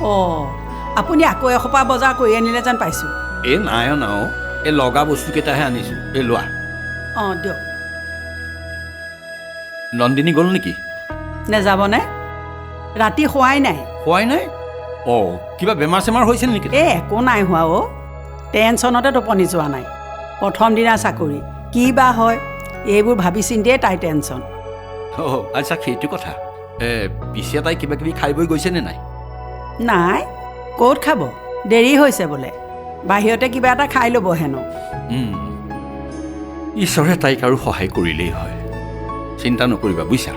অঁ আপুনি আকৌ এসোপা বজাৰ কৰি আনিলে যেন পাইছোঁ। এই নাই অনা অ', এই লগা বস্তুকেইটাহে আনিছোঁ। এই লোৱা। অঁ দিয়ক। নন্দিনী গ'ল নেকি? নেযাবনে? ৰাতি শোৱাই নাই। খোৱাই নাই? অঁ কিবা বেমাৰ চেমাৰ হৈছিল নেকি? এই একো নাই হোৱা অ', টেনশ্যনতে টোপনি যোৱা নাই। প্ৰথম দিনা চাকৰি কি বা হয় এইবোৰ ভাবি চিন্তিয়ে তাই টেনশ্যন। অঁ আচ্ছা সেইটো কথা। পিছে তাই কিবা কিবি খাই বৈ গৈছেনে নাই? নাই ক'ত খাব, দেৰি হৈছে বোলে। বাহিৰতে কিবা এটা খাই ল'ব হেনো। ঈশ্বৰে তাইক আৰু সহায় কৰিলেই হয়। চিন্তা নকৰিবা বুজিছা,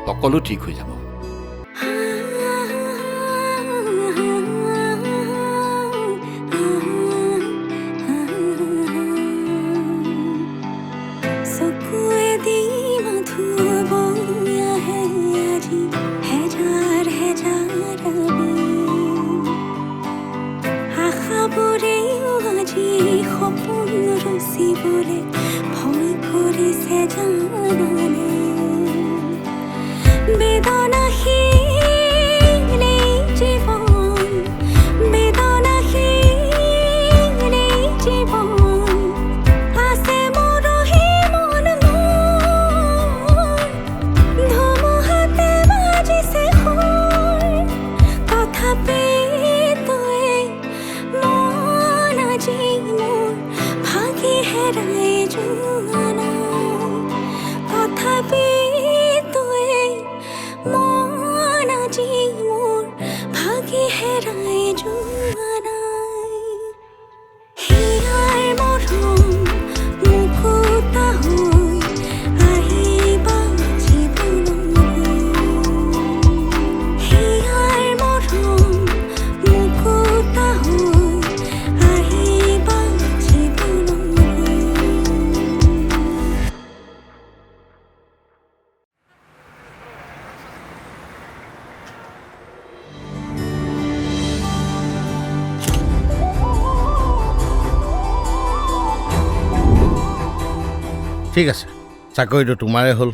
সকলো ঠিক হৈ যাব। ঠিক আছে, চাকৰিটো তোমাৰে হ'ল।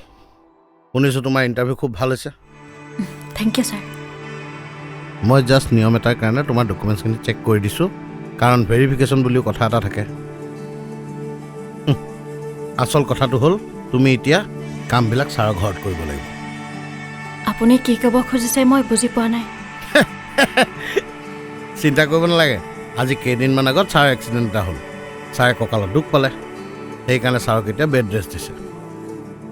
শুনিছোঁ তোমাৰ ইণ্টাৰভিউ খুব ভাল হৈছে। Thank you sir. মই জাষ্ট নিয়ম এটাৰ কাৰণে তোমাৰ ডকুমেণ্টছখিনি চেক কৰি দিছোঁ, কাৰণ ভেৰিফিকেশ্যন বুলিও কথা এটা থাকে। আচল কথাটো হ'ল তুমি এতিয়া কামবিলাক ছাৰৰ ঘৰত কৰিব লাগিব। আপুনি কি ক'ব খুজিছে মই বুজি পোৱা নাই। চিন্তা কৰিব নালাগে। আজি কেইদিনমান আগত ছাৰৰ এক্সিডেণ্ট এটা হ'ল। ছাৰে কঁকালত দুখ পালে, সেইকাৰণে ছাৰক এতিয়া বেড ৰেষ্ট দিছে।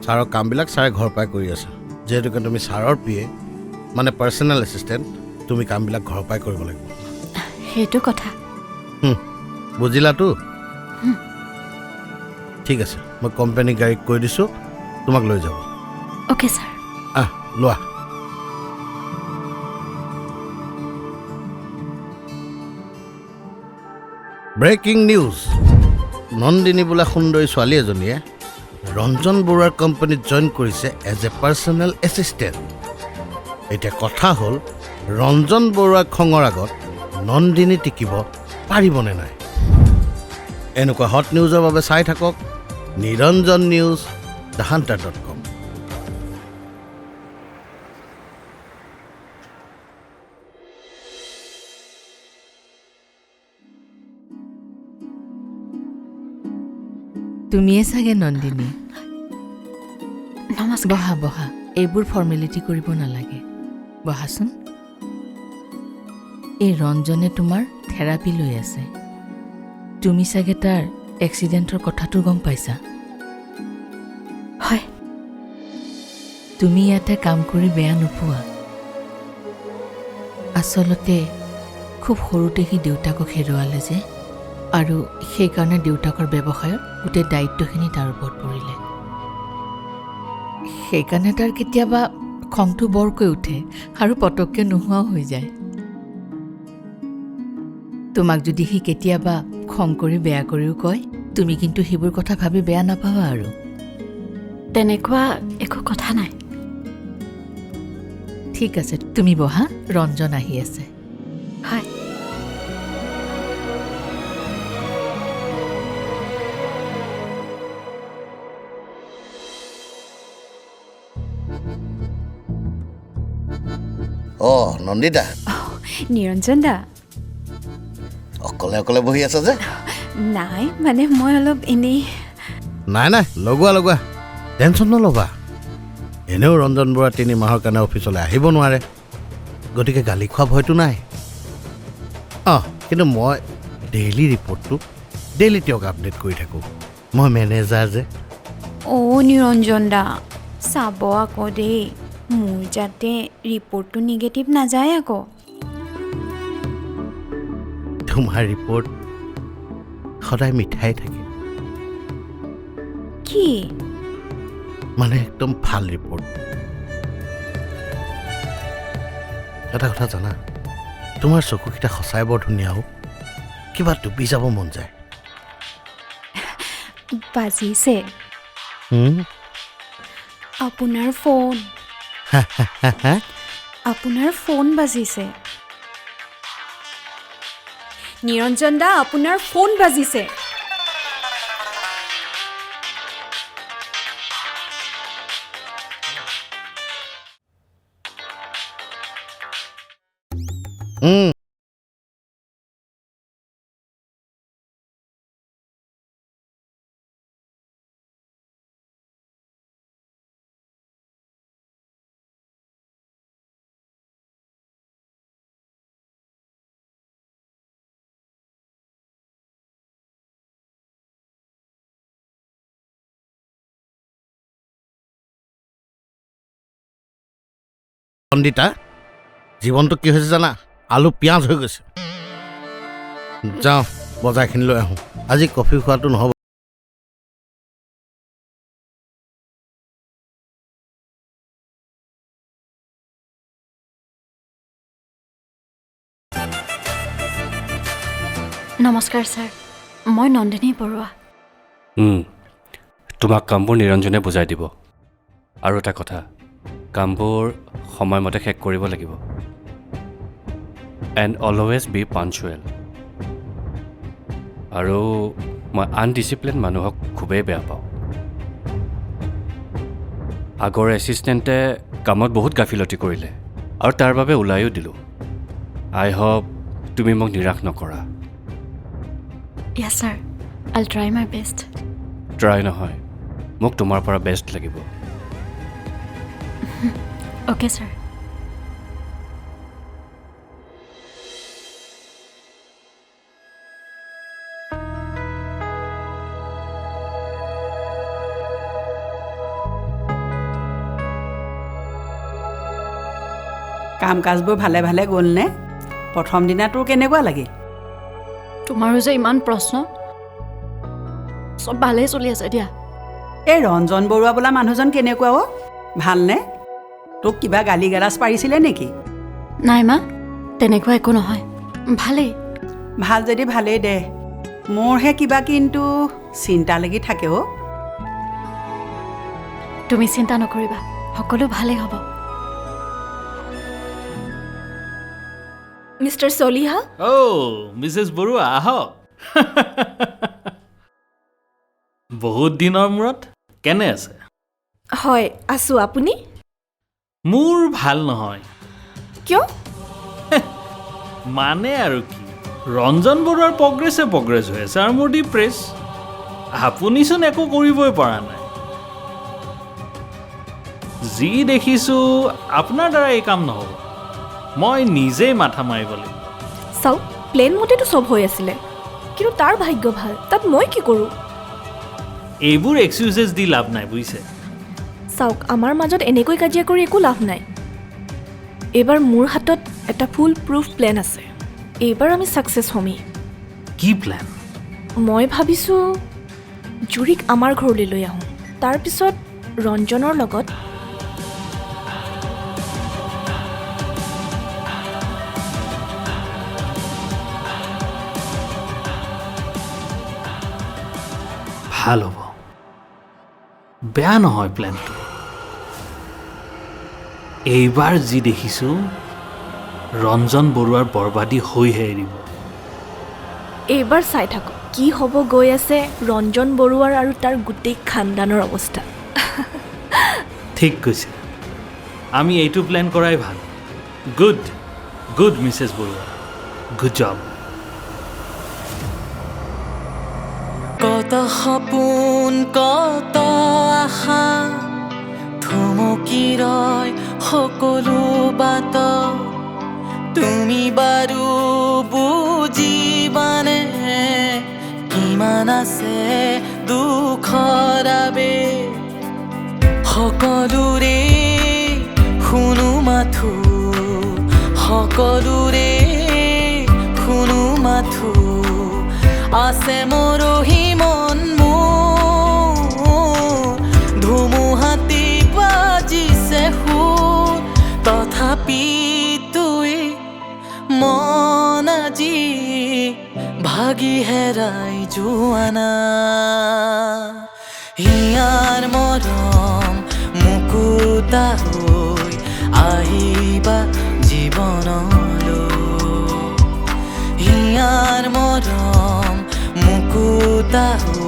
ছাৰৰ কামবিলাক ছাৰে ঘৰৰ পৰাই কৰি আছে। যিহেতুকে তুমি ছাৰৰ পিয়ে মানে পাৰ্চনেল এছিষ্টেণ্ট, তুমি কামবিলাক ঘৰৰ পৰাই কৰিব লাগিব। সেইটো কথা বুজিলাতো? ঠিক আছে, মই কোম্পানী গাড়ীক কৈ দিছোঁ তোমাক লৈ যাব। Okay sir. লোৱা। Breaking news. নন্দিনী বোলা সুন্দৰী ছোৱালী এজনীয়ে ৰঞ্জন বৰুৱাৰ কোম্পানীত জইন কৰিছে এজ এ পাৰ্চনেল এছিষ্টেণ্ট। এতিয়া কথা হ'ল ৰঞ্জন বৰুৱাৰ খঙৰ আগত নন্দিনী টিকিব পাৰিবনে নাই? এনেকুৱা হট নিউজৰ বাবে চাই থাকক নিৰঞ্জন নিউজ thehunter.com। তুমিয়ে চাগে নন্দিনী? নমস্কাৰ। বহা বহা, এইবোৰ ফৰ্মেলিটি কৰিব নালাগে, বহাচোন। এই ৰঞ্জনে তোমাৰ থেৰাপি লৈ আছে। তুমি চাগে তাৰ এক্সিডেণ্টৰ কথাটো গম পাইছা? হয়। তুমি ইয়াতে কাম কৰি বেয়া নোপোৱা। আচলতে খুব সৰুতে সি দেউতাকক হেৰুৱালে যে, আৰু সেইকাৰণে দেউতাকৰ ব্যৱসায়ত গোটেই দায়িত্বখিনি তাৰ ওপৰত পৰিলে। সেইকাৰণে তাৰ কেতিয়াবা খংটো বৰকৈ উঠে আৰু পটককৈ নোহোৱাও হৈ যায়। তোমাক যদি সি কেতিয়াবা খং কৰি বেয়া কৰিও কয়, তুমি কিন্তু সেইবোৰ কথা ভাবি বেয়া নাপাবা আৰু। তেনেকুৱা একো কথা নাই। ঠিক আছে, তুমি বহা, ৰঞ্জন আহি আছে। হয়। নন্দিতা, নিৰঞ্জন দা অকলে অকলে বহি আছা যে নাই মানে মই অলপ এনেই নাই নাই লগোৱা টেনশ্যন নল'বা এনেও ৰঞ্জন বৰুৱা 3 মাহৰ কাৰণে অফিচলৈ আহিব নোৱাৰে গতিকে গালি খোৱা ভয়টো নাই কিন্তু মই ডেইলি ৰিপৰ্টটো ডেইলি তেওঁক আপডেট কৰি থাকোঁ মই মেনেজাৰ যে নিৰঞ্জন দা চাব আকৌ দেই মোৰ যাতে ৰিপৰ্টটো নিগেটিভ নাযায় আকৌ তোমাৰ ৰিপৰ্ট সদায় মিঠাই থাকে কি মানে একদম ভাল ৰিপৰ্ট এটা কথা জানা তোমাৰ চকুকেইটা সঁচাই বৰ ধুনীয়া কিবা ডুবি যাব মন যায় বাজিছে আপোনাৰ ফোন বাজিছে নিৰঞ্জন দা আপোনাৰ ফোন বাজিছে পণ্ডিতা জীৱনটো কি হৈছে জানা আলু পিঁয়াজ হৈ গৈছে যাওঁ বজাৰখিনি লৈ আহোঁ আজি কফি খোৱাটো নহ'ব নমস্কাৰ ছাৰ মই নন্দিনী বৰুৱা তোমাক কামবোৰ নিৰঞ্জনে বুজাই দিব আৰু এটা কথা কামবোৰ সময়মতে শেষ কৰিব লাগিব এণ্ড অলৱেজ বি পাঞ্চুৱেল আৰু মই আনডিচিপ্লিন মানুহক খুবেই বেয়া পাওঁ আগৰ এছিষ্টেণ্টে কামত বহুত গাফিলতি কৰিলে আৰু তাৰ বাবে ওলাইও দিলোঁ আই হোপ তুমি মোক নিৰাশ নকৰা য়েছ ছাৰ আইল ট্ৰাই মাই বেষ্ট ট্ৰাই নহয় মোক তোমাৰ পৰা বেষ্ট লাগিব অ'কে ছাৰ কাম কাজবোৰ ভালে ভালে গ'লনে প্ৰথম দিনা তোৰ কেনেকুৱা লাগিল তোমাৰো যে ইমান প্ৰশ্ন চব ভালেই চলি আছে দিয়া এই ৰঞ্জন বৰুৱা বোলা মানুহজন কেনেকুৱা ভালনে তোক কিবা গালি গালাজ পাৰিছিলে নেকি নাই মা তেনেকুৱা একো নহয় ভালেই ভাল যদি ভালেই দে মোৰহে কিবা কিন্তু চিন্তা লাগি থাকে তুমি চিন্তা নকৰিবা সকলো ভালেই হ'ব মিষ্টাৰ চলিহা মিছেছ বৰুৱা আহক বহুত দিনৰ মূৰত কেনে আছে হয় আছোঁ আপুনি মোৰ ভাল নহয় কিয় মানে আৰু কি ৰঞ্জন বৰুৱাৰ প্ৰগ্ৰেছ হৈ আছে আৰু মোৰ ডিপ্ৰেছ আপুনিচোন একো কৰিবই পৰা নাই যি দেখিছোঁ আপোনাৰ দ্বাৰা এই কাম নহ'ব মই নিজেই মাথা মাৰিব লাগিব চাওক প্লেন মতেতো চব হৈ আছিলে কিন্তু তাৰ ভাগ্য ভাল তাত মই কি কৰোঁ এইবোৰ এক্সকিউজেছ দি লাভ নাই বুজিছে চাওক আমাৰ মাজত এনেকৈ কাজিয়া কৰি একো লাভ নাই এইবাৰ মোৰ হাতত এটা ফুল প্ৰুফ প্লেন আছে এইবাৰ আমি ছাকচেছ হ'মেই কি প্লেন মই ভাবিছোঁ জুৰিক আমাৰ ঘৰলৈ লৈ আহোঁ তাৰপিছত ৰঞ্জনৰ লগত ভাল হ'ব বেয়া নহয় প্লেনটো এইবাৰ যি দেখিছোঁ ৰঞ্জন বৰুৱাৰ বৰবাদী হৈহে এৰিব এইবাৰ চাই থাকক কি হ'ব গৈ আছে ৰঞ্জন বৰুৱাৰ আৰু তাৰ গোটেই খানদানৰ অৱস্থা ঠিক কৈছে আমি এইটো প্লেন কৰাই ভাল good good Mrs Barua, good job. কত সপোন কত আশা থমকি ৰয় সকলো বাট, তুমি বাৰু বুজিবানে কিমান আছে দুখৰ আবেগ। সকলোৰে শুনো মাথো, সকলোৰে শুনো মাথো, আছে মৰহি মন মোৰ, ধুমুহাতি বাজিছে সুৰ, তথাপি তুই মন আজি ভাগি হেৰাই যোৱা নাই। হিয়াৰ মৰম মুকুতা হৈ আহিবা জীৱনলৈ, হিয়াৰ মৰম মুকুতা হৈ